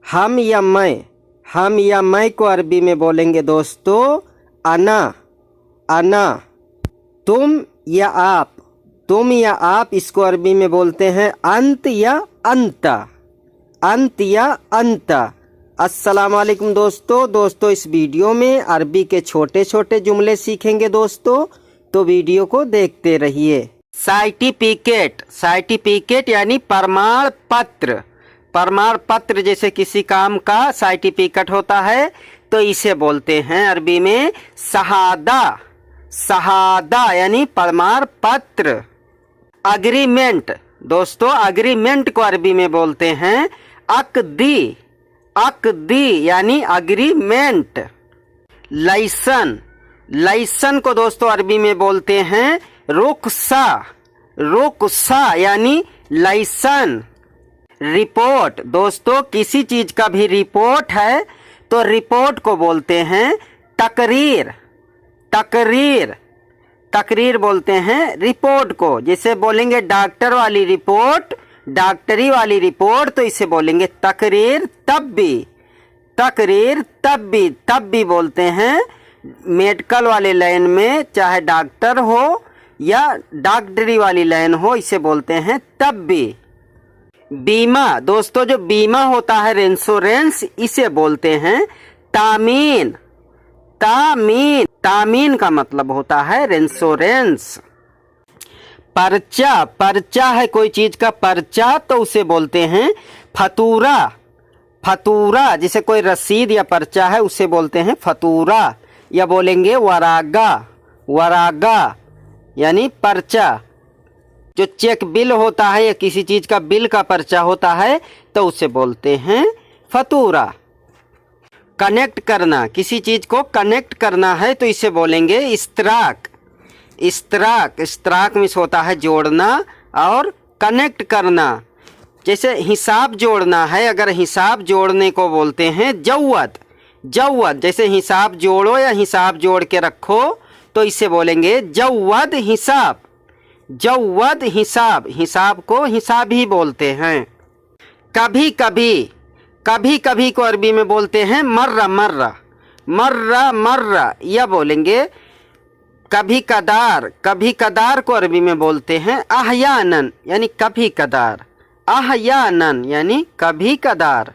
हम या मैं को अरबी में बोलेंगे दोस्तों अना, अना। तुम या आप इसको अरबी में बोलते हैं अंत या अंता, अंत या अंता। अस्सलाम वालेकुम दोस्तों, इस वीडियो में अरबी के छोटे छोटे जुमले सीखेंगे दोस्तों, तो वीडियो को देखते रहिए। सर्टिफिकेट यानी प्रमाण पत्र। प्रमाण पत्र जैसे किसी काम का सर्टिफिकेट होता है तो इसे बोलते हैं अरबी में शहादा, शहादा यानी प्रमाण पत्र। अग्रीमेंट दोस्तों, अग्रीमेंट को अरबी में बोलते हैं अक़दी, अक़दी यानी अग्रीमेंट। लाइसन, लाइसन को दोस्तों अरबी में बोलते हैं रुखसा, रुखसा यानी लाइसन। रिपोर्ट दोस्तों, किसी चीज का भी रिपोर्ट है तो रिपोर्ट को बोलते हैं तकरीर, तकरीर, तकरीर बोलते हैं रिपोर्ट को। जैसे बोलेंगे डॉक्टर वाली रिपोर्ट, डॉक्टरी वाली रिपोर्ट, तो इसे बोलेंगे तकरीर तब्बी, तकरीर तब्बी। तब्बी बोलते हैं मेडिकल वाले लाइन में, चाहे डॉक्टर हो या डॉक्टरी वाली लाइन हो, इसे बोलते हैं तब्बी। बीमा दोस्तों, जो बीमा होता है इंश्योरेंस, इसे बोलते हैं तामीन, तामीन। तामीन का मतलब होता है इंश्योरेंस। पर्चा, पर्चा है कोई चीज का पर्चा तो उसे बोलते हैं फतूरा, फतूरा। जैसे कोई रसीद या पर्चा है उसे बोलते हैं फतूरा, या बोलेंगे वरागा, वरागा यानी पर्चा। जो चेक बिल होता है या किसी चीज का बिल का पर्चा होता है तो उसे बोलते हैं फतूरा। कनेक्ट करना, किसी चीज को कनेक्ट करना है तो इसे बोलेंगे इश्तराक, इश्तराक। इश्तराक मीन्स होता है जोड़ना और कनेक्ट करना। जैसे हिसाब जोड़ना है, अगर हिसाब जोड़ने को बोलते हैं जौवद, जौवद। जैसे हिसाब जोड़ो या हिसाब जोड़ के रखो तो इसे बोलेंगे जौवद हिसाब, जौवद हिसाब। हिसाब को हिसाब ही बोलते हैं। कभी कभी, कभी कभी को अरबी में बोलते हैं मर्रा, मर्रा, मर्रा, मर्रा। या बोलेंगे कभी कदार, कभी कदार को अरबी में बोलते हैं अहयानन यानी कभी कदार, अहयानन यानी कभी कदार।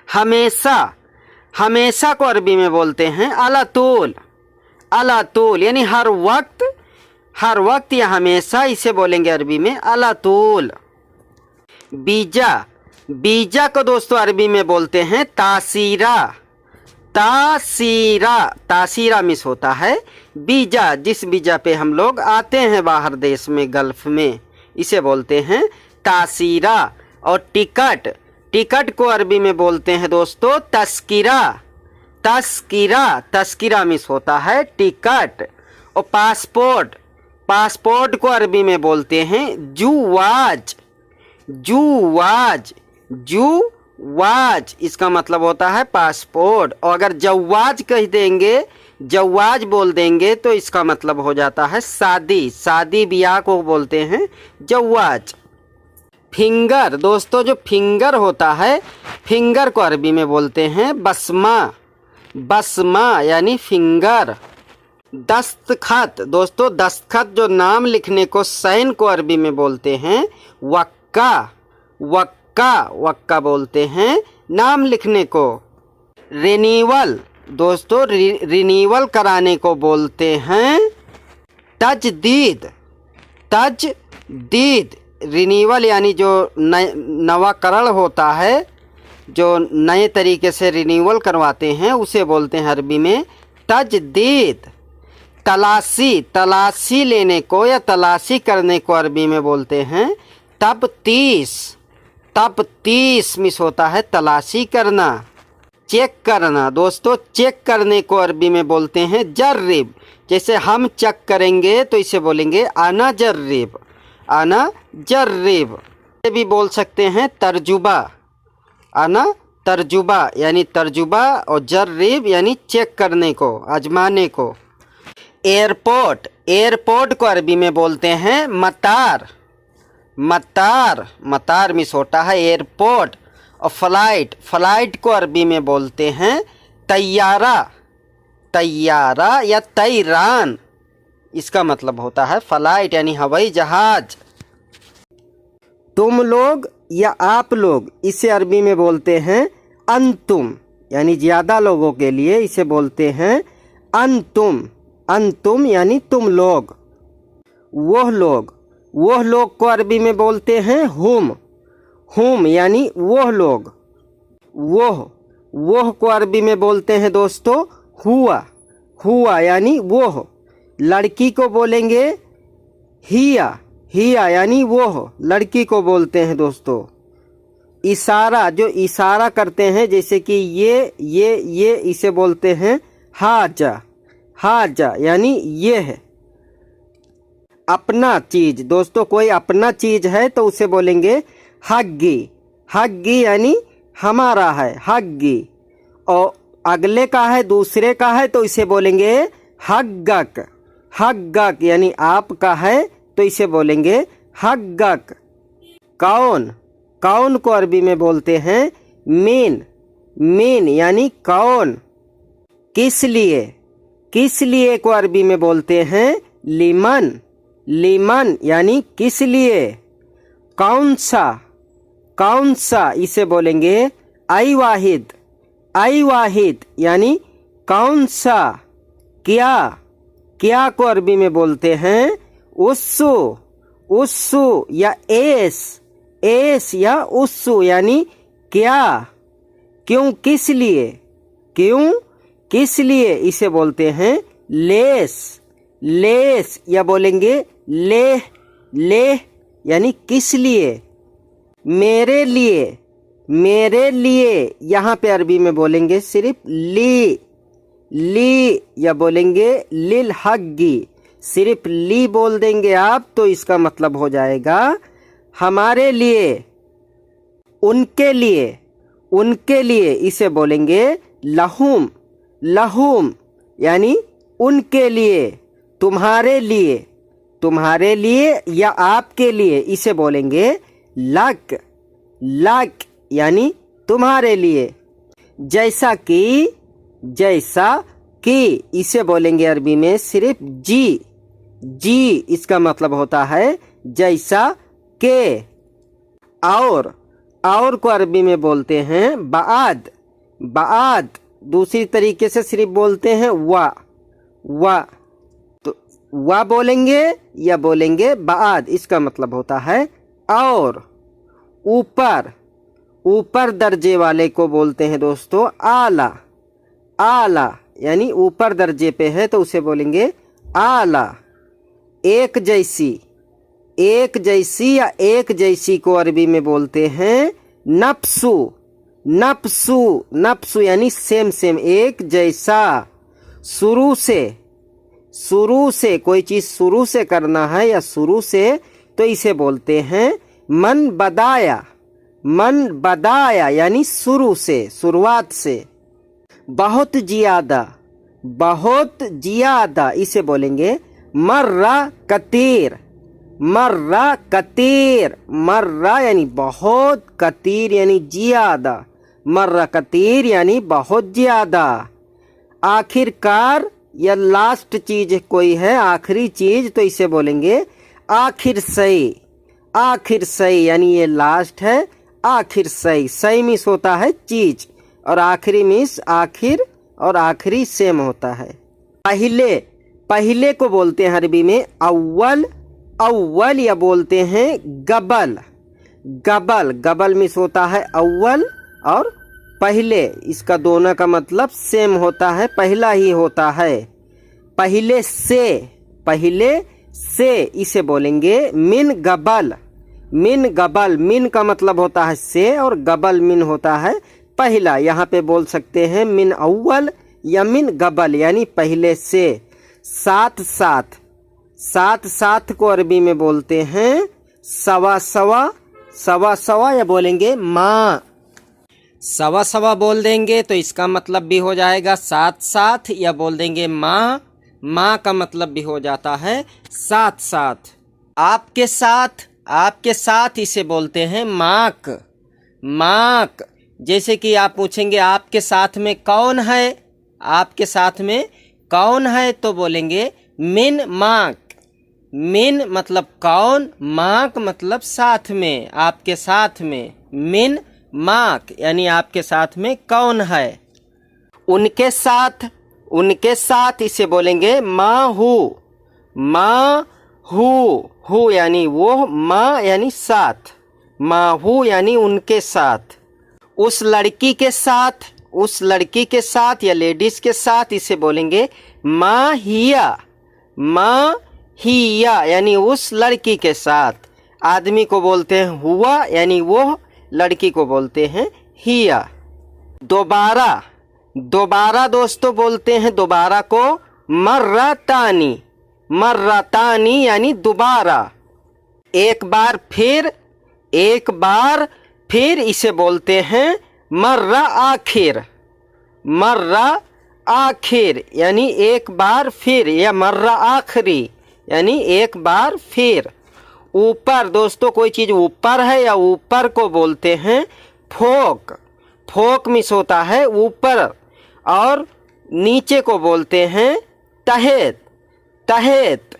हमेशा, हमेशा को अरबी में बोलते हैं अलातूल, अलातूल यानी हर वक्त, हर वक्त या हमेशा, इसे बोलेंगे अरबी में अलातूल। बीजा, बीजा को दोस्तों अरबी में बोलते हैं तासीरा, तासीरा। तासीरा मिस होता है बीजा, जिस बीजा पे हम लोग आते हैं बाहर देश में, गल्फ में, इसे बोलते हैं तासीरा। और टिकट, टिकट को अरबी में बोलते हैं दोस्तों तस्किरा, तस्किरा। तस्किरा मिस होता है टिकट। और पासपोर्ट, पासपोर्ट को अरबी में बोलते हैं जुवाज, जुवाज, जुवाज। इसका मतलब होता है पासपोर्ट। और अगर जवाज कह देंगे, जवाज बोल देंगे तो इसका मतलब हो जाता है शादी, शादी ब्याह को बोलते हैं जवाज। फिंगर दोस्तों, जो फिंगर होता है, फिंगर को अरबी में बोलते हैं बसमा, बसमा यानी फिंगर। दस्तखत दोस्तों, दस्तखत जो नाम लिखने को, साइन को अरबी में बोलते हैं वक्का, वक्का, वक्का बोलते हैं नाम लिखने को। रिन्यूअल दोस्तों, रिन्यूअल कराने को बोलते हैं तजदीद, तजदीद। रिन्यूअल यानी जो नवाकरण होता है, जो नए तरीके से रिन्यूअल करवाते हैं, उसे बोलते हैं अरबी में तजदीद। तलाशी, तलाशी लेने को या तलाशी करने को अरबी में बोलते हैं तफ्तीश, तफ्तीश मिस होता है तलाशी करना। चेक करना दोस्तों, चेक करने को अरबी में बोलते हैं जर्रिब। जैसे हम चेक करेंगे तो इसे बोलेंगे आना जर्रिब, आना जर्रिब। ये भी बोल सकते हैं तर्जुबा, आना तर्जुबा यानी तर्जुबा, और जर्रिब यानी चेक करने को, आजमाने को। एयरपोर्ट, एयरपोर्ट को अरबी में बोलते हैं मतार, मतार, मतार मिस होता है एयरपोर्ट। और फ्लाइट, फ्लाइट को अरबी में बोलते हैं तैयारा, तैयारा या तैरान, इसका मतलब होता है फ्लाइट यानी हवाई जहाज। तुम लोग या आप लोग, इसे अरबी में बोलते हैं अंतुम, यानी ज़्यादा लोगों के लिए इसे बोलते हैं अंतुम, अंतुम यानी तुम लोग। वह लोग, वह लोग को अरबी में बोलते हैं हुम, हुम यानी वह लोग। वह को अरबी में बोलते हैं दोस्तों हुआ, हुआ यानी वह। लड़की को बोलेंगे हिया, हिया यानी वह, लड़की को बोलते हैं दोस्तों। इशारा, जो इशारा करते हैं जैसे कि ये इसे बोलते हैं हाजा, हाजा यानी ये है। अपना चीज दोस्तों, कोई अपना चीज है तो उसे बोलेंगे हग्गी, हग्गी यानी हमारा है, हग्गी। और अगले का है, दूसरे का है तो इसे बोलेंगे हग्गक, हग्गक यानी आपका है तो इसे बोलेंगे हग्गक। कौन, कौन को अरबी में बोलते हैं मीन, मीन यानी कौन। किस लिए, किस लिए को अरबी में बोलते हैं लिमन, लिमन यानी किस लिए। कौन सा, कौन सा इसे बोलेंगे आई वाहिद, आई वाहिद यानी कौन सा। क्या, क्या को अरबी में बोलते हैं उस्सू, उस्सू या एस, एस या उस्सू यानी क्या। क्यों, किस लिए, क्यों किस लिए इसे बोलते हैं लेस, लेस या बोलेंगे लेह, लेह यानी किस लिए। मेरे लिए, मेरे लिए यहाँ पे अरबी में बोलेंगे सिर्फ ली, ली या बोलेंगे लिल हग्गी। सिर्फ ली बोल देंगे आप तो इसका मतलब हो जाएगा हमारे लिए। उनके लिए, उनके लिए इसे बोलेंगे लहुम, लहुम यानी उनके लिए। तुम्हारे लिए, तुम्हारे लिए या आपके लिए इसे बोलेंगे लक, लक यानी तुम्हारे लिए। जैसा कि, जैसा कि इसे बोलेंगे अरबी में सिर्फ जी, जी इसका मतलब होता है जैसा के। और को अरबी में बोलते हैं बाद, बाद दूसरी तरीके से सिर्फ बोलते हैं वा, वा तो वा बोलेंगे या बोलेंगे बाद, इसका मतलब होता है और। ऊपर, ऊपर दर्जे वाले को बोलते हैं दोस्तों आला, आला यानी ऊपर दर्जे पे है तो उसे बोलेंगे आला। एक जैसी, एक जैसी या एक जैसी को अरबी में बोलते हैं नफ्सु, नफ्सु, नफ्सु यानी सेम सेम एक जैसा। शुरू से, शुरू से कोई चीज़ शुरू से करना है या शुरू से तो इसे बोलते हैं मन बदाया, मन बदाया यानी शुरू से, शुरुआत से। बहुत ज़्यादा, बहुत ज़्यादा इसे बोलेंगे मर्रा कतीर, मर्रा कतीर, मर्रा यानी बहुत, कतीर यानी ज़्यादा, मर्रा कतीर यानी बहुत ज़्यादा। आखिरकार या लास्ट चीज़ कोई है, आखिरी चीज़ तो इसे बोलेंगे आखिर सही, आखिर सही यानी ये लास्ट है, आखिर सही। सही मीन्स होता है चीज़ और आखिरी मीन्स आखिर और आखिरी सेम होता है। पहले, पहले को बोलते हैं अरबी में अव्वल, अव्वल या बोलते हैं गबल, गबल, गबल मीन्स होता है अव्वल और पहले, इसका दोनों का मतलब सेम होता है, पहला ही होता है। पहले से, पहले से इसे बोलेंगे मिन गबल, मिन गबल, मिन का मतलब होता है से और गबल मिन होता है पहला। यहाँ पे बोल सकते हैं मिन अव्वल या मिन गबल यानी पहले से। साथ साथ, साथ साथ को अरबी में बोलते हैं सवा सवा, सवा सवा या बोलेंगे माँ। सवा सवा बोल देंगे तो इसका मतलब भी हो जाएगा साथ साथ, या बोल देंगे माँ, माँ का मतलब भी हो जाता है साथ साथ। आपके साथ, आपके साथ इसे बोलते हैं माक, माक। जैसे कि आप पूछेंगे आपके साथ में कौन है, आपके साथ में कौन है, तो बोलेंगे मिन माक। मिन मतलब कौन, माक मतलब साथ में, आपके साथ में। मिन माक यानी आपके साथ में कौन है। उनके साथ, उनके साथ इसे बोलेंगे माहू। माहू यानी वो, माँ यानी साथ, माहू यानी उनके साथ। उस लड़की के साथ, उस लड़की के साथ या लेडीज के साथ इसे बोलेंगे माहिया। माहिया यानी उस लड़की के साथ। आदमी को बोलते हैं हुआ यानी वो, लड़की को बोलते हैं हिया। दोबारा, दोबारा दोस्तों बोलते हैं दोबारा को मर्रातानी। मर्रातानी यानी दोबारा। एक बार फिर, एक बार फिर इसे बोलते हैं मर्रा आखिर। मर्रा आखिर यानी एक बार फिर, या मर्रा आखिरी यानी एक बार फिर। ऊपर दोस्तों, कोई चीज़ ऊपर है या ऊपर को बोलते हैं फोक। फोक मिस होता है ऊपर, और नीचे को बोलते हैं तहत। तहत,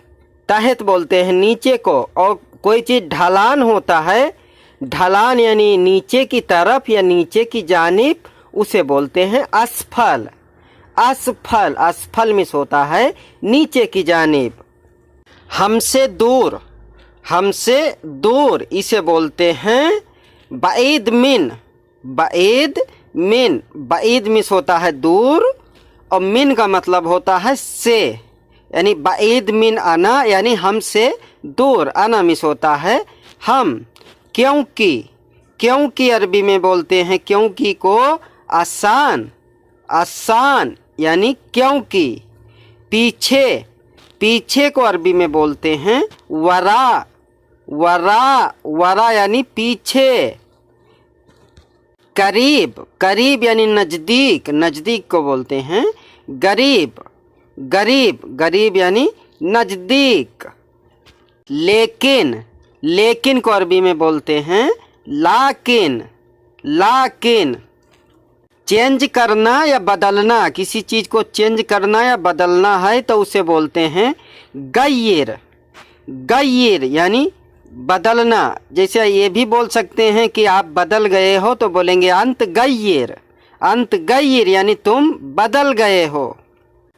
तहत बोलते हैं नीचे को। और कोई चीज़ ढलान होता है, ढलान यानी नीचे की तरफ या नीचे की जानिब, उसे बोलते हैं असफल। असफल, असफल मिस होता है नीचे की जानिब। हमसे दूर, हमसे दूर इसे बोलते हैं बाइद मिन। बाइद मिन, बाइद मिस होता है दूर, और मिन का मतलब होता है से, यानी बाइद मिन अना यानी हमसे दूर। अना मिस होता है हम। क्योंकि, क्योंकि अरबी में बोलते हैं क्योंकि को आसान। आसान यानी क्योंकि। पीछे, पीछे को अरबी में बोलते हैं वरा। वरा, वरा यानी पीछे। करीब, करीब यानी नज़दीक, नज़दीक को बोलते हैं गरीब। गरीब, गरीब यानी नज़दीक। लेकिन, लेकिन को अरबी में बोलते हैं लाकिन। लाकिन चेंज करना या बदलना, किसी चीज़ को चेंज करना या बदलना है तो उसे बोलते हैं गैर। गैर यानी बदलना। जैसे ये भी बोल सकते हैं कि आप बदल गए हो, तो बोलेंगे अंत गैर। अंत गैर यानी तुम बदल गए हो।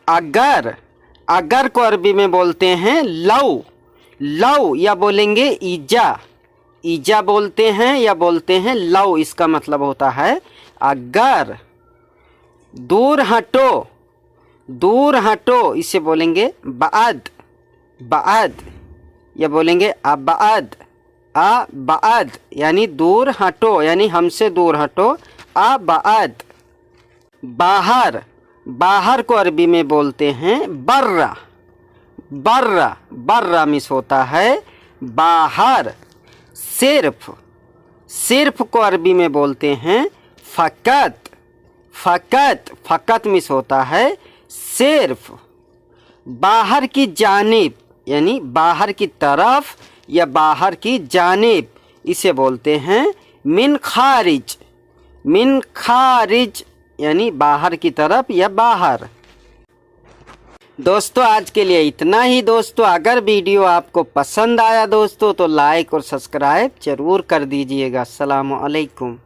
अगर, अगर को अरबी में बोलते हैं लव। लव या बोलेंगे ईजा। ईजा बोलते हैं या बोलते हैं लव, इसका मतलब होता है अगर। दूर हटो, दूर हटो इसे बोलेंगे बाद। बाद या बोलेंगे अबाद। अबाद यानी दूर हटो, यानी हमसे दूर हटो। अबाद। बाहर, बाहर को अरबी में बोलते हैं बर्रा। बर्रा, बर्रा मिस होता है बाहर। सिर्फ, सिर्फ को अरबी में बोलते हैं फ़कत। फ़कत, फ़कत मिस होता है सिर्फ। बाहर की जानिब यानी बाहर की तरफ या बाहर की जानिब, इसे बोलते हैं मिन खारिज। मिन खारिज यानी बाहर की तरफ या बाहर। दोस्तों आज के लिए इतना ही। दोस्तों अगर वीडियो आपको पसंद आया दोस्तों तो लाइक और सब्सक्राइब ज़रूर कर दीजिएगा। अस्सलामु अलैकुम।